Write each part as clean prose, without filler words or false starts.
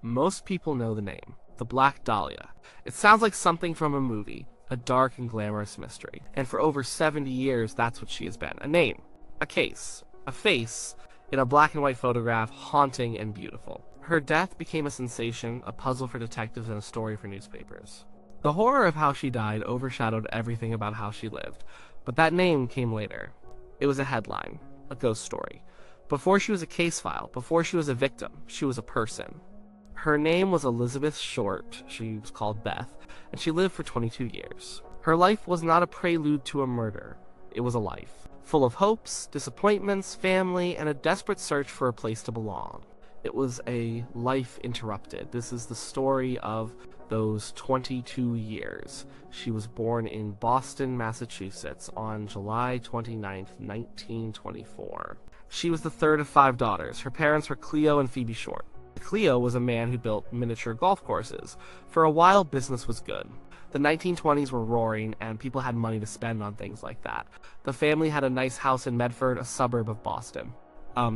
Most people know the name, the Black Dahlia. It sounds like something from a movie, a dark and glamorous mystery. And for over 70 years, that's what she has been. A name, a case, a face, in a black and white photograph, haunting and beautiful. Her death became a sensation, a puzzle for detectives and a story for newspapers. The horror of how she died overshadowed everything about how she lived, but that name came later. It was a headline, a ghost story. Before she was a case file, before she was a victim, she was a person. Her name was Elizabeth Short, she was called Beth, and she lived for 22 years. Her life was not a prelude to a murder, it was a life, full of hopes, disappointments, family, and a desperate search for a place to belong. It was a life interrupted. This is the story of those 22 years. She was born in Boston, Massachusetts on July 29th, 1924. She was the third of 5 daughters. Her parents were Cleo and Phoebe Short. Cleo was a man who built miniature golf courses. For a while, business was good. The 1920s were roaring, and people had money to spend on things like that. The family had a nice house in Medford, a suburb of Boston.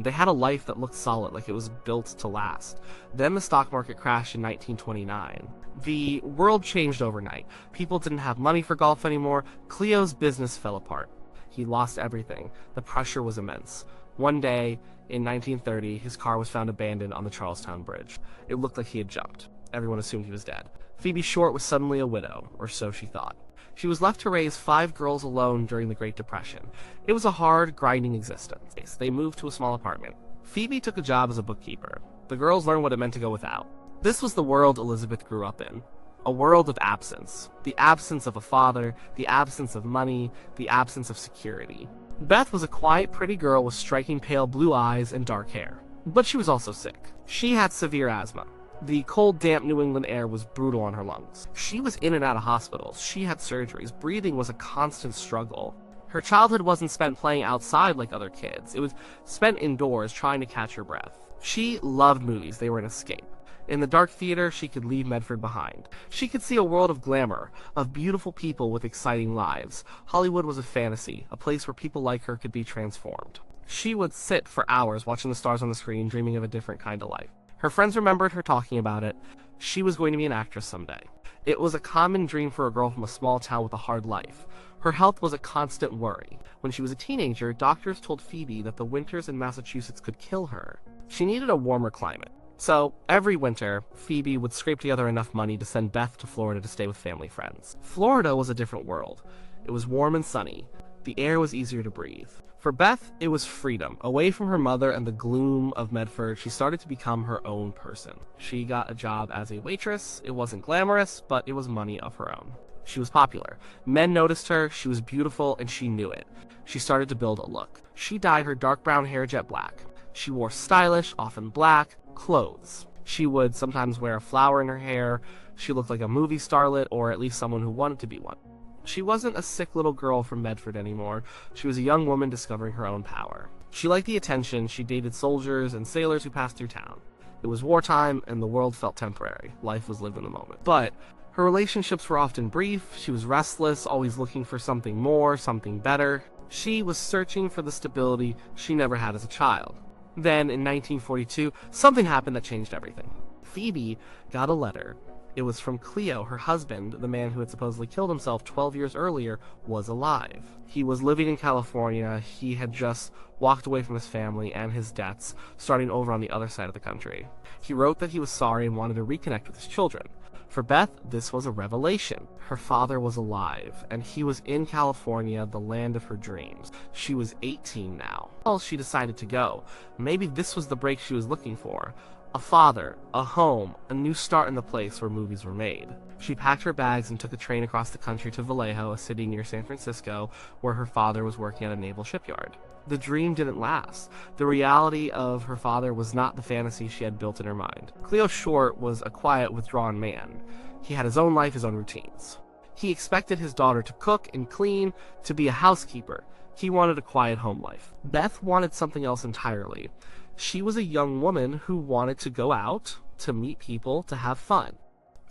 They had a life that looked solid, like it was built to last. Then the stock market crashed in 1929. The world changed overnight. People didn't have money for golf anymore. Cleo's business fell apart. He lost everything. The pressure was immense. One day, in 1930, his car was found abandoned on the Charlestown Bridge. It looked like he had jumped. Everyone assumed he was dead. Phoebe Short was suddenly a widow, or so she thought. She was left to raise 5 girls alone during the Great Depression. It was a hard, grinding existence. They moved to a small apartment. Phoebe took a job as a bookkeeper. The girls learned what it meant to go without. This was the world Elizabeth grew up in. A world of absence. The absence of a father, the absence of money, the absence of security. Beth was a quiet, pretty girl with striking pale blue eyes and dark hair. But she was also sick. She had severe asthma. The cold, damp New England air was brutal on her lungs. She was in and out of hospitals. She had surgeries. Breathing was a constant struggle. Her childhood wasn't spent playing outside like other kids. It was spent indoors trying to catch her breath. She loved movies. They were an escape. In the dark theater, she could leave Medford behind. She could see a world of glamour, of beautiful people with exciting lives. Hollywood was a fantasy, a place where people like her could be transformed. She would sit for hours watching the stars on the screen, dreaming of a different kind of life. Her friends remembered her talking about it. She was going to be an actress someday. It was a common dream for a girl from a small town with a hard life. Her health was a constant worry. When she was a teenager, doctors told Phoebe that the winters in Massachusetts could kill her. She needed a warmer climate. So, every winter, Phoebe would scrape together enough money to send Beth to Florida to stay with family friends. Florida was a different world. It was warm and sunny. The air was easier to breathe. For Beth, it was freedom. Away from her mother and the gloom of Medford, she started to become her own person. She got a job as a waitress. It wasn't glamorous, but it was money of her own. She was popular. Men noticed her, she was beautiful, and she knew it. She started to build a look. She dyed her dark brown hair jet black. She wore stylish, often black, clothes. She would sometimes wear a flower in her hair. She looked like a movie starlet, or at least someone who wanted to be one. She wasn't a sick little girl from Medford anymore. She was a young woman discovering her own power. She liked the attention. She dated soldiers and sailors who passed through town. It was wartime, and the world felt temporary. Life was lived in the moment. But her relationships were often brief. She was restless, always looking for something more, something better. She was searching for the stability she never had as a child. Then, in 1942, something happened that changed everything. Phoebe got a letter. It was from Cleo. Her husband, the man who had supposedly killed himself 12 years earlier, was alive. He was living in California. He had just walked away from his family and his debts, starting over on the other side of the country. He wrote that he was sorry and wanted to reconnect with his children. For Beth, this was a revelation. Her father was alive, and he was in California, the land of her dreams. She was 18 now. Well, she decided to go. Maybe this was the break she was looking for. A father, a home, a new start in the place where movies were made. She packed her bags and took a train across the country to Vallejo, a city near San Francisco, where her father was working at a naval shipyard. The dream didn't last. The reality of her father was not the fantasy she had built in her mind. Cleo Short was a quiet, withdrawn man. He had his own life, his own routines. He expected his daughter to cook and clean, to be a housekeeper. He wanted a quiet home life. Beth wanted something else entirely. She was a young woman who wanted to go out, to meet people, to have fun.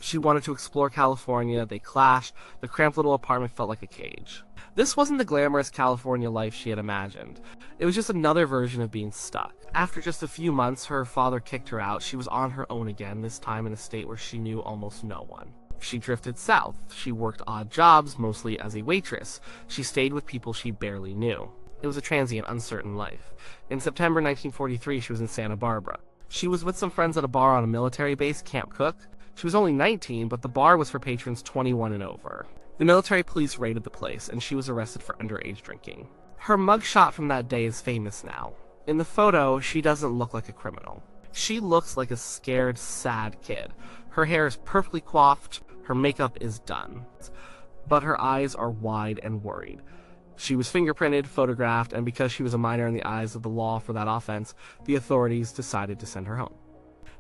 She wanted to explore California. They clashed. The cramped little apartment felt like a cage. This wasn't the glamorous California life she had imagined. It was just another version of being stuck. After just a few months, her father kicked her out. She was on her own again, this time in a state where she knew almost no one. She drifted south. She worked odd jobs, mostly as a waitress. She stayed with people she barely knew. It was a transient, uncertain life. In September 1943, she was in Santa Barbara. She was with some friends at a bar on a military base, Camp Cook. She was only 19, but the bar was for patrons 21 and over. The military police raided the place, and she was arrested for underage drinking. Her mugshot from that day is famous now. In the photo, she doesn't look like a criminal. She looks like a scared, sad kid. Her hair is perfectly coiffed, her makeup is done. But her eyes are wide and worried. She was fingerprinted, photographed, and because she was a minor in the eyes of the law for that offense, the authorities decided to send her home.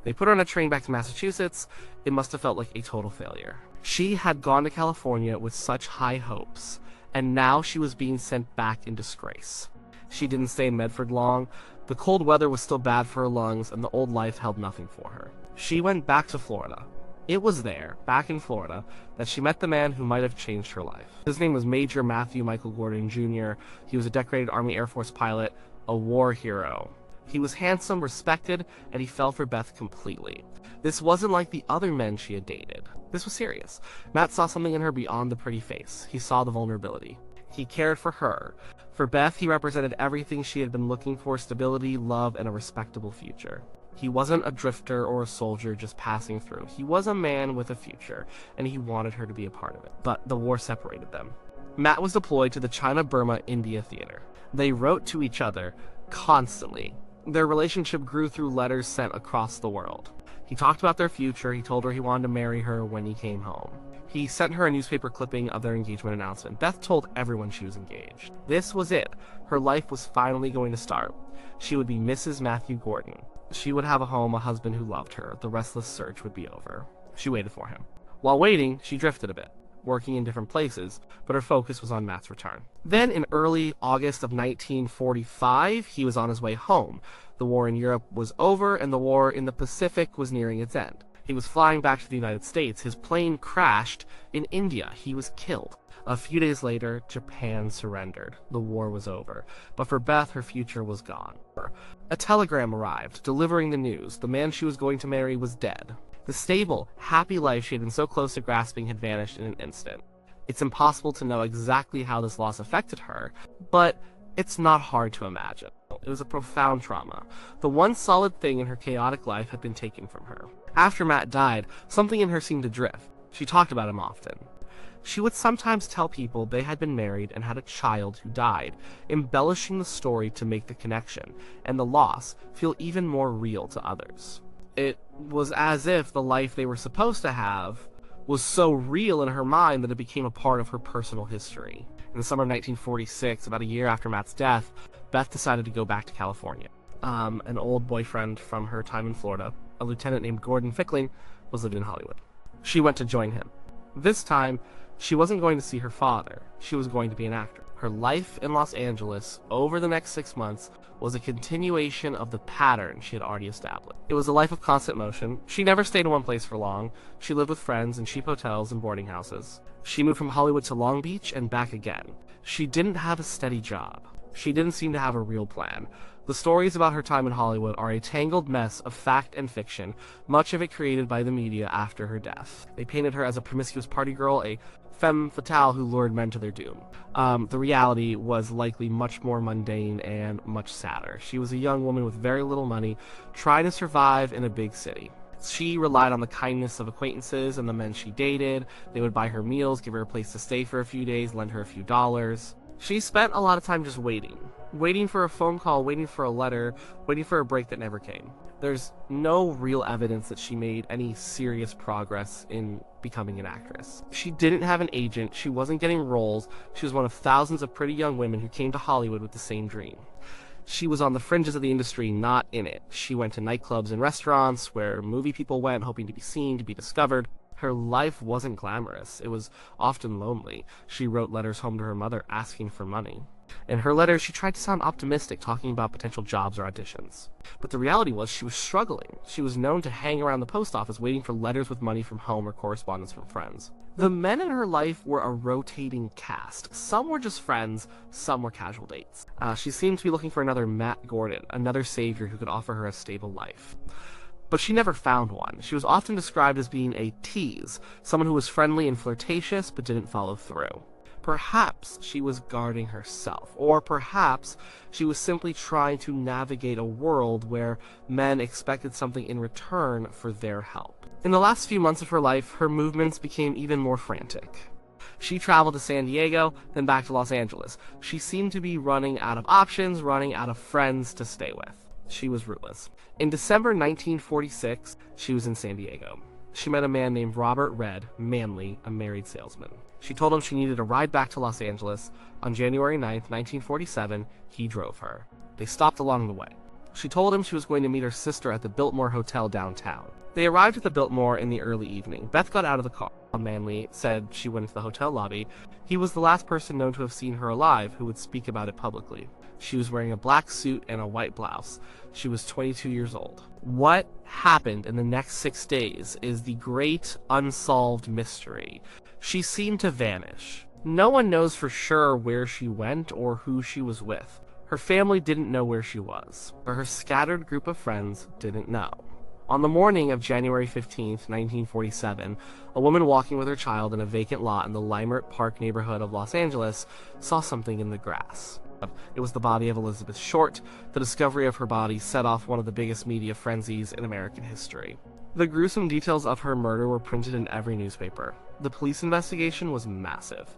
They put her on a train back to Massachusetts. It must have felt like a total failure. She had gone to California with such high hopes, and now she was being sent back in disgrace. She didn't stay in Medford long. The cold weather was still bad for her lungs, and the old life held nothing for her. She went back to Florida. It was there, back in Florida, that she met the man who might have changed her life. His name was Major Matthew Michael Gordon Jr. He was a decorated Army Air Force pilot, a war hero. He was handsome, respected, and he fell for Beth completely. This wasn't like the other men she had dated. This was serious. Matt saw something in her beyond the pretty face. He saw the vulnerability. He cared for her. For Beth, he represented everything she had been looking for: stability, love, and a respectable future. He wasn't a drifter or a soldier just passing through. He was a man with a future, and he wanted her to be a part of it. But the war separated them. Matt was deployed to the China-Burma India theater. They wrote to each other constantly. Their relationship grew through letters sent across the world. He talked about their future. He told her he wanted to marry her when he came home. He sent her a newspaper clipping of their engagement announcement. Beth told everyone she was engaged. This was it. Her life was finally going to start. She would be Mrs. Matthew Gordon. She would have a home, a husband who loved her. The restless search would be over. She waited for him. While waiting, she drifted a bit, working in different places, but her focus was on Matt's return. Then in early August of 1945, he was on his way home. The war in Europe was over, and the war in the Pacific was nearing its end. He was flying back to the United States. His plane crashed in India. He was killed. A few days later, Japan surrendered. The war was over. But for Beth, her future was gone. A telegram arrived, delivering the news. The man she was going to marry was dead. The stable, happy life she had been so close to grasping had vanished in an instant. It's impossible to know exactly how this loss affected her, but it's not hard to imagine. It was a profound trauma. The one solid thing in her chaotic life had been taken from her. After Matt died, something in her seemed to drift. She talked about him often. She would sometimes tell people they had been married and had a child who died, embellishing the story to make the connection and the loss feel even more real to others. It was as if the life they were supposed to have was so real in her mind that it became a part of her personal history. In the summer of 1946, about a year after Matt's death, Beth decided to go back to California. An old boyfriend from her time in Florida, a lieutenant named Gordon Fickling, was living in Hollywood. She went to join him. This time, she wasn't going to see her father. She was going to be an actor. Her life in Los Angeles over the next 6 months was a continuation of the pattern she had already established. It was a life of constant motion. She never stayed in one place for long. She lived with friends in cheap hotels and boarding houses. She moved from Hollywood to Long Beach and back again. She didn't have a steady job. She didn't seem to have a real plan. The stories about her time in Hollywood are a tangled mess of fact and fiction, much of it created by the media after her death. They painted her as a promiscuous party girl, a femme fatale who lured men to their doom. The reality was likely much more mundane and much sadder. She was a young woman with very little money, trying to survive in a big city. She relied on the kindness of acquaintances and the men she dated. They would buy her meals, give her a place to stay for a few days, lend her a few dollars. She spent a lot of time just waiting for a phone call, waiting for a letter, waiting for a break that never came. There's no real evidence that she made any serious progress in becoming an actress. She didn't have an agent, she wasn't getting roles, she was one of thousands of pretty young women who came to Hollywood with the same dream. She was on the fringes of the industry, not in it. She went to nightclubs and restaurants where movie people went, hoping to be seen, to be discovered. Her life wasn't glamorous. It was often lonely. She wrote letters home to her mother asking for money. In her letters, she tried to sound optimistic, talking about potential jobs or auditions. But the reality was she was struggling. She was known to hang around the post office waiting for letters with money from home or correspondence from friends. The men in her life were a rotating cast. Some were just friends, some were casual dates. She seemed to be looking for another Matt Gordon, another savior who could offer her a stable life. But she never found one. She was often described as being a tease, someone who was friendly and flirtatious but didn't follow through. Perhaps she was guarding herself, or perhaps she was simply trying to navigate a world where men expected something in return for their help. In the last few months of her life, her movements became even more frantic. She traveled to San Diego, then back to Los Angeles. She seemed to be running out of options, running out of friends to stay with. She was rootless. In December 1946, she was in San Diego. She met a man named Robert Red Manley, a married salesman. She told him she needed a ride back to Los Angeles. On January 9th, 1947, he drove her. They stopped along the way. She told him she was going to meet her sister at the Biltmore Hotel downtown. They arrived at the Biltmore in the early evening. Beth got out of the car. Manley said she went into the hotel lobby. He was the last person known to have seen her alive who would speak about it publicly. She was wearing a black suit and a white blouse. She was 22 years old. What happened in the next 6 days is the great unsolved mystery. She seemed to vanish. No one knows for sure where she went or who she was with. Her family didn't know where she was, but her scattered group of friends didn't know. On the morning of January 15th, 1947, a woman walking with her child in a vacant lot in the Leimert Park neighborhood of Los Angeles saw something in the grass. It was the body of Elizabeth Short. The discovery of her body set off one of the biggest media frenzies in American history. The gruesome details of her murder were printed in every newspaper. The police investigation was massive.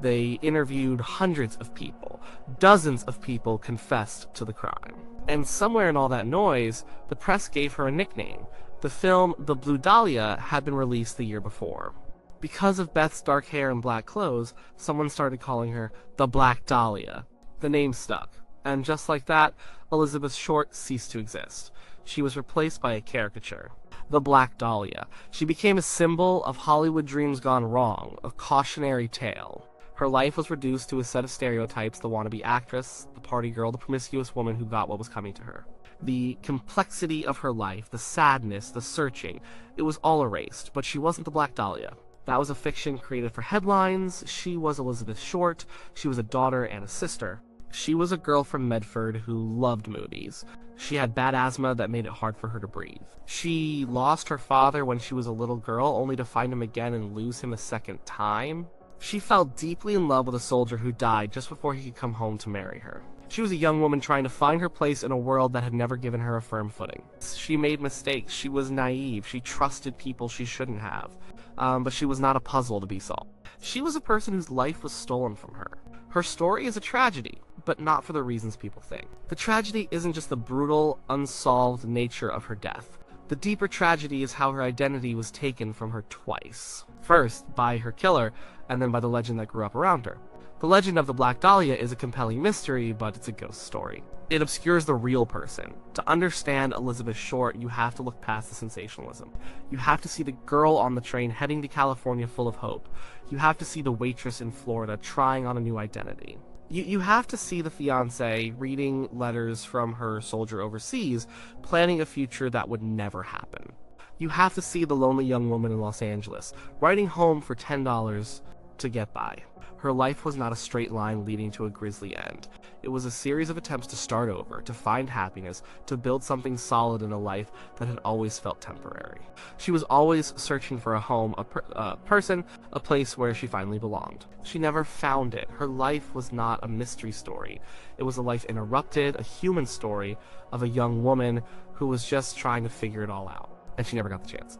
They interviewed hundreds of people. Dozens of people confessed to the crime. And somewhere in all that noise, the press gave her a nickname. The film The Blue Dahlia had been released the year before. Because of Beth's dark hair and black clothes, someone started calling her the Black Dahlia. The name stuck. And just like that, Elizabeth Short ceased to exist. She was replaced by a caricature. The Black Dahlia. She became a symbol of Hollywood dreams gone wrong, a cautionary tale. Her life was reduced to a set of stereotypes: the wannabe actress, the party girl, the promiscuous woman who got what was coming to her. The complexity of her life, the sadness, the searching, it was all erased, but she wasn't the Black Dahlia. That was a fiction created for headlines. She was Elizabeth Short. She was a daughter and a sister. She was a girl from Medford who loved movies. She had bad asthma that made it hard for her to breathe. She lost her father when she was a little girl, only to find him again and lose him a second time. She fell deeply in love with a soldier who died just before he could come home to marry her. She was a young woman trying to find her place in a world that had never given her a firm footing. She made mistakes. She was naive. She trusted people she shouldn't have. But she was not a puzzle to be solved. She was a person whose life was stolen from her. Her story is a tragedy, but not for the reasons people think. The tragedy isn't just the brutal, unsolved nature of her death. The deeper tragedy is how her identity was taken from her twice. First, by her killer, and then by the legend that grew up around her. The legend of the Black Dahlia is a compelling mystery, but it's a ghost story. It obscures the real person. To understand Elizabeth Short, you have to look past the sensationalism. You have to see the girl on the train heading to California full of hope. You have to see the waitress in Florida trying on a new identity. You have to see the fiancé reading letters from her soldier overseas, planning a future that would never happen. You have to see the lonely young woman in Los Angeles, writing home for $10 to get by. Her life was not a straight line leading to a grisly end. It was a series of attempts to start over, to find happiness, to build something solid in a life that had always felt temporary. She was always searching for a home, a person, a place where she finally belonged. She never found it. Her life was not a mystery story. It was a life interrupted, a human story of a young woman who was just trying to figure it all out. And she never got the chance.